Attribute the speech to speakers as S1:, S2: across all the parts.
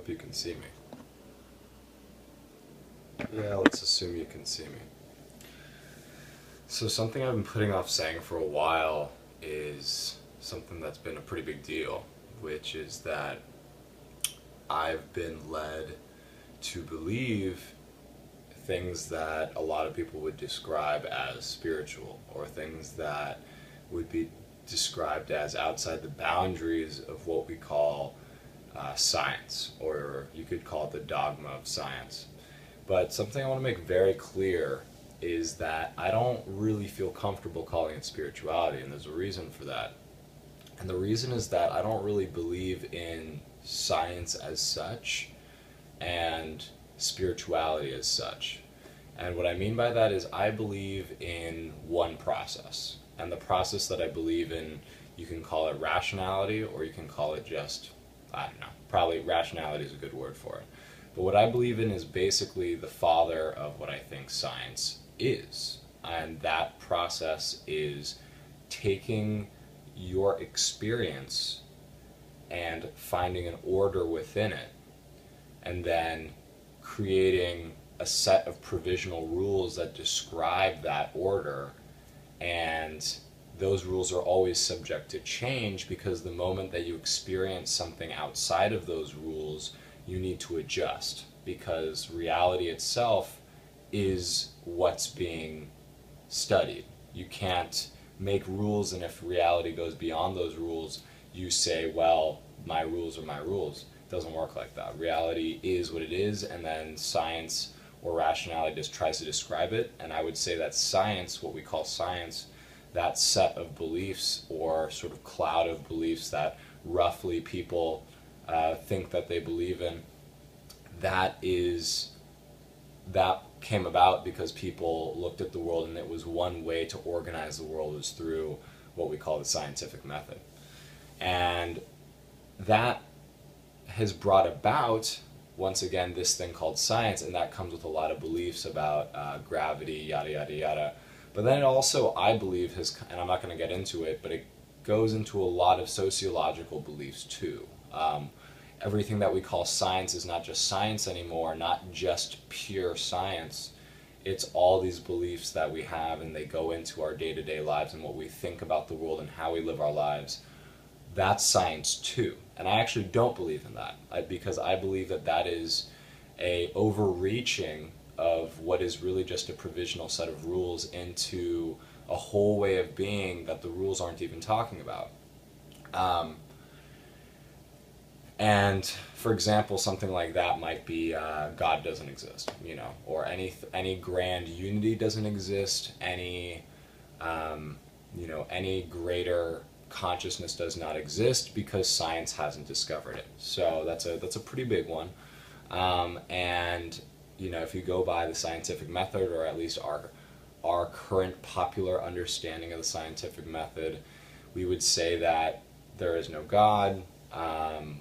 S1: hope you can see me. Yeah, let's assume you can see me. So something I've been putting off saying for a while is something that's been a pretty big deal, which is that I've been led to believe things that a lot of people would describe as spiritual, or things that would be described as outside the boundaries of what we call science, or you could call it the dogma of science. But something I want to make very clear is that I don't really feel comfortable calling it spirituality, and there's a reason for that. And the reason is that I don't really believe in science as such and spirituality as such. And what I mean by that is I believe in one process. And the process that I believe in, you can call it rationality, or you can call it just, I don't know, probably rationality is a good word for it. But what I believe in is basically the father of what I think science is. And that process is taking your experience and finding an order within it, and then creating a set of provisional rules that describe that order. And those rules are always subject to change, because the moment that you experience something outside of those rules, you need to adjust, because reality itself is what's being studied. You can't make rules, and if reality goes beyond those rules, you say, well, my rules are my rules. It doesn't work like that. Reality is what it is, and then science or rationality just tries to describe it. And I would say that science, what we call science, that set of beliefs or sort of cloud of beliefs that roughly people think that they believe in, that came about because people looked at the world, and it was one way to organize the world was through what we call the scientific method. And that has brought about, once again, this thing called science, and that comes with a lot of beliefs about gravity, yada, yada, yada. But then it also, I believe, has, and I'm not going to get into it, but it goes into a lot of sociological beliefs too. Everything that we call science is not just science anymore, not just pure science. It's all these beliefs that we have, and they go into our day-to-day lives and what we think about the world and how we live our lives. That's science too. And I actually don't believe in that, because I believe that that is a overreaching of what is really just a provisional set of rules into a whole way of being that the rules aren't even talking about. And for example, something like that might be God doesn't exist, or any grand unity doesn't exist, any any greater consciousness does not exist because science hasn't discovered it. So that's a pretty big one. And if you go by the scientific method, or at least our current popular understanding of the scientific method, we would say that there is no God.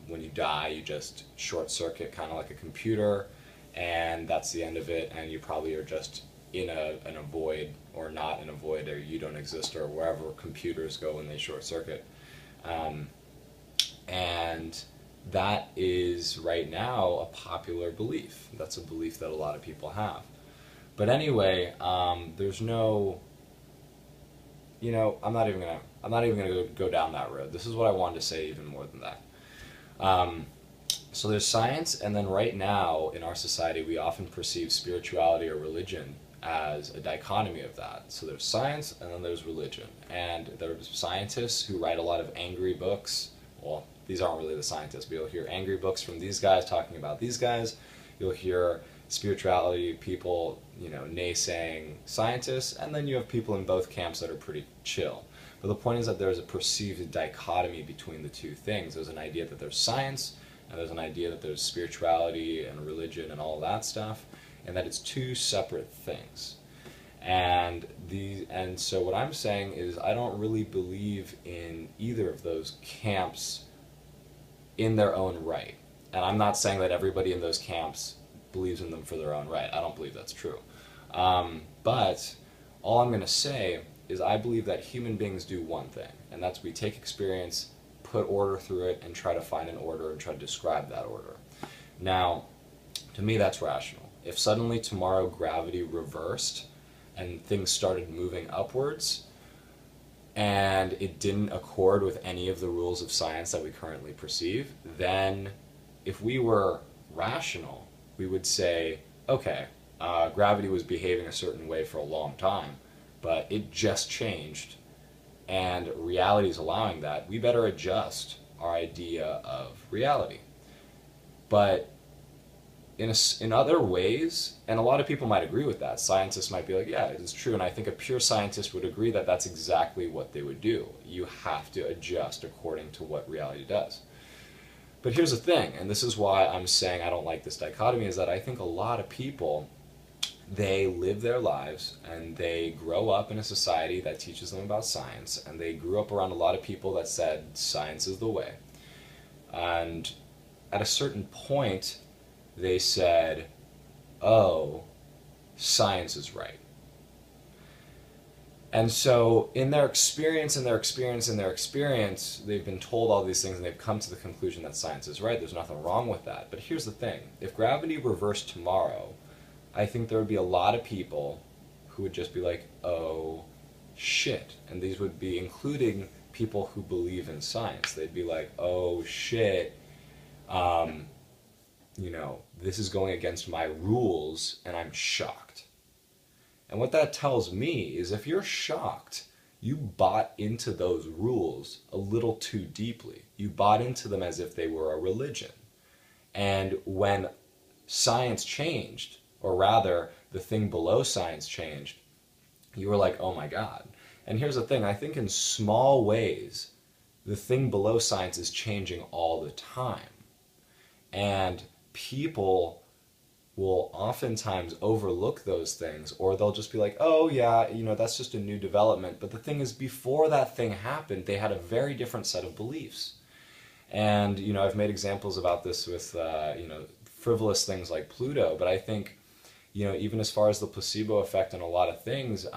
S1: When you die, you just short circuit, kind of like a computer, and that's the end of it, and you probably are just in a void, or not in a void, or you don't exist, or wherever computers go when they short circuit. And that is right now a popular belief. That's a belief that a lot of people have. But anyway, there's no, I'm not even gonna go down that road. This is what I wanted to say even more than that. So there's science, and then right now in our society we often perceive spirituality or religion as a dichotomy of that. So there's science, and then there's religion. And there's scientists who write a lot of angry books. Well, these aren't really the scientists, but you'll hear angry books from these guys talking about these guys. You'll hear spirituality people, naysaying scientists, and then you have people in both camps that are pretty chill. But the point is that there's a perceived dichotomy between the two things. There's an idea that there's science, and there's an idea that there's spirituality and religion and all that stuff, and that it's two separate things. And so what I'm saying is I don't really believe in either of those camps in their own right. And I'm not saying that everybody in those camps believes in them for their own right. I don't believe that's true. But all I'm going to say is I believe that human beings do one thing, and that's we take experience, put order through it, and try to find an order and try to describe that order. Now, to me, that's rational. If suddenly tomorrow gravity reversed and things started moving upwards, and it didn't accord with any of the rules of science that we currently perceive, then if we were rational, we would say, okay, gravity was behaving a certain way for a long time, but it just changed, and reality is allowing that. We better adjust our idea of reality. But in other ways, and a lot of people might agree with that. Scientists might be like, yeah, it's true, and I think a pure scientist would agree that that's exactly what they would do. You have to adjust according to what reality does. But here's the thing, and this is why I'm saying I don't like this dichotomy, is that I think a lot of people, they live their lives and they grow up in a society that teaches them about science, and they grew up around a lot of people that said science is the way. And at a certain point, they said, oh, science is right. And so in their experience, they've been told all these things and they've come to the conclusion that science is right. There's nothing wrong with that. But here's the thing. If gravity reversed tomorrow, I think there would be a lot of people who would just be like, oh, shit. And these would be including people who believe in science. They'd be like, oh, shit. This is going against my rules, and I'm shocked. And what that tells me is if you're shocked, you bought into those rules a little too deeply. You bought into them as if they were a religion. And when science changed, or rather, the thing below science changed, you were like, oh my God. And here's the thing, I think in small ways, the thing below science is changing all the time. And people will oftentimes overlook those things, or they'll just be like, oh yeah, that's just a new development. But the thing is, before that thing happened, they had a very different set of beliefs. And, I've made examples about this with, frivolous things like Pluto, but I think, even as far as the placebo effect and a lot of things,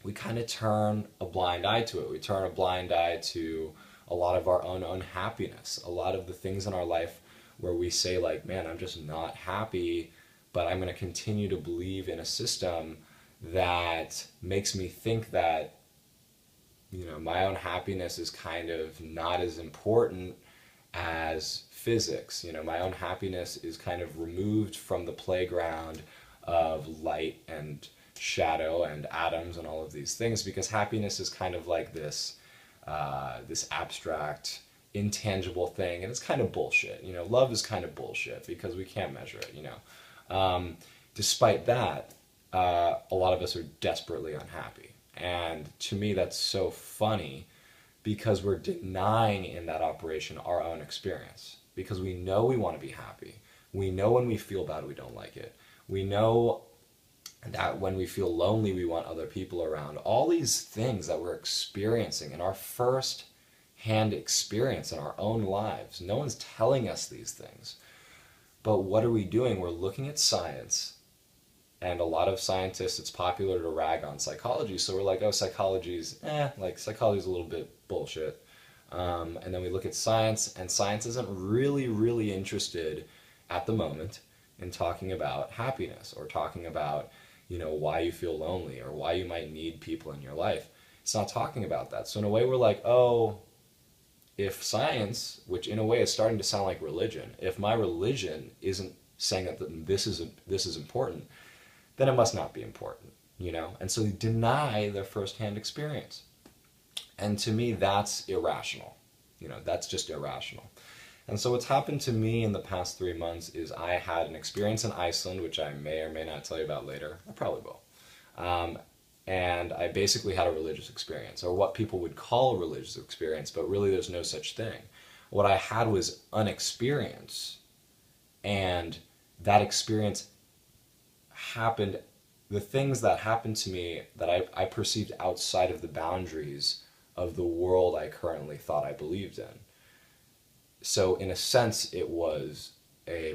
S1: we kind of turn a blind eye to it. We turn a blind eye to a lot of our own unhappiness, a lot of the things in our life where we say like, man, I'm just not happy, but I'm going to continue to believe in a system that makes me think that, my own happiness is kind of not as important as physics. My own happiness is kind of removed from the playground of light and shadow and atoms and all of these things, because happiness is kind of like this abstract, intangible thing, and it's kind of bullshit. Love is kind of bullshit because we can't measure it. Despite that, a lot of us are desperately unhappy, and to me that's so funny, because we're denying in that operation our own experience, because we know we want to be happy. We know when we feel bad we don't like it. We know that when we feel lonely we want other people around. All these things that we're experiencing in our first hand experience in our own lives. No one's telling us these things. But what are we doing? We're looking at science, and a lot of scientists, it's popular to rag on psychology, so we're like, oh, psychology's a little bit bullshit. And then we look at science, and science isn't really interested at the moment in talking about happiness, or talking about, why you feel lonely, or why you might need people in your life. It's not talking about that. So in a way we're like, oh, if science, which in a way is starting to sound like religion, if my religion isn't saying that this is important, then it must not be important, And so they deny their firsthand experience. And to me, that's irrational. That's just irrational. And so what's happened to me in the past 3 months is I had an experience in Iceland, which I may or may not tell you about later. I probably will. And I basically had a religious experience, or what people would call a religious experience, but really there's no such thing. What I had was an experience, and that experience happened, the things that happened to me that I perceived outside of the boundaries of the world I currently thought I believed in. So in a sense, it was a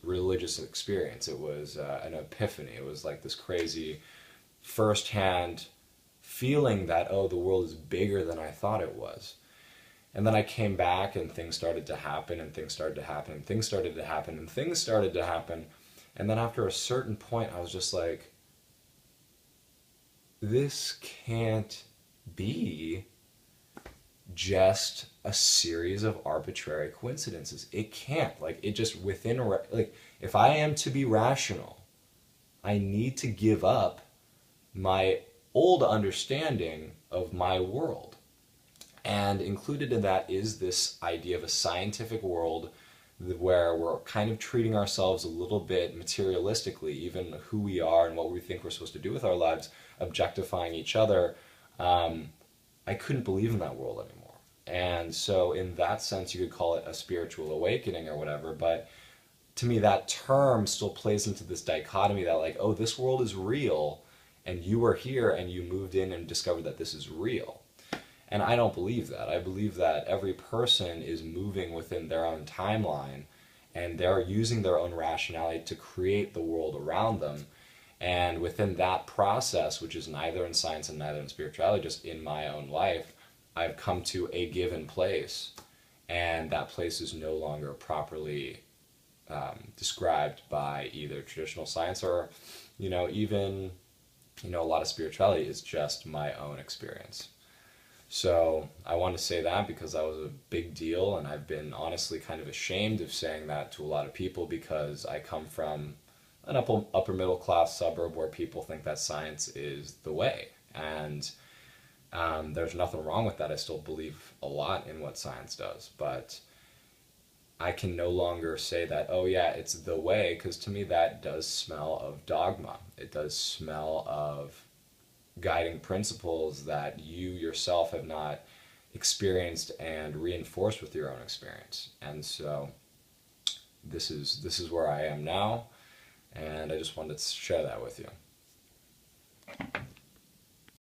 S1: religious experience. It was an epiphany. It was like this crazy firsthand feeling that, oh, the world is bigger than I thought it was. And then I came back and things started to happen and things started to happen and things started to happen and things started to happen. And then after a certain point, I was just like, this can't be just a series of arbitrary coincidences. It can't. Like, it just like, if I am to be rational, I need to give up my old understanding of my world. And included in that is this idea of a scientific world where we're kind of treating ourselves a little bit materialistically, even who we are and what we think we're supposed to do with our lives, objectifying each other. I couldn't believe in that world anymore. And so in that sense, you could call it a spiritual awakening or whatever, but to me that term still plays into this dichotomy that, like, oh, this world is real, and you are here and you moved in and discovered that this is real. And I don't believe that. I believe that every person is moving within their own timeline and they're using their own rationality to create the world around them. And within that process, which is neither in science and neither in spirituality, just in my own life, I've come to a given place. And that place is no longer properly described by either traditional science or, even, a lot of spirituality is just my own experience. So I want to say that because that was a big deal, and I've been honestly kind of ashamed of saying that to a lot of people because I come from an upper middle class suburb where people think that science is the way. And there's nothing wrong with that. I still believe a lot in what science does, but I can no longer say that, oh yeah, it's the way, because to me that does smell of dogma. It does smell of guiding principles that you yourself have not experienced and reinforced with your own experience. And so this is where I am now, and I just wanted to share that with you.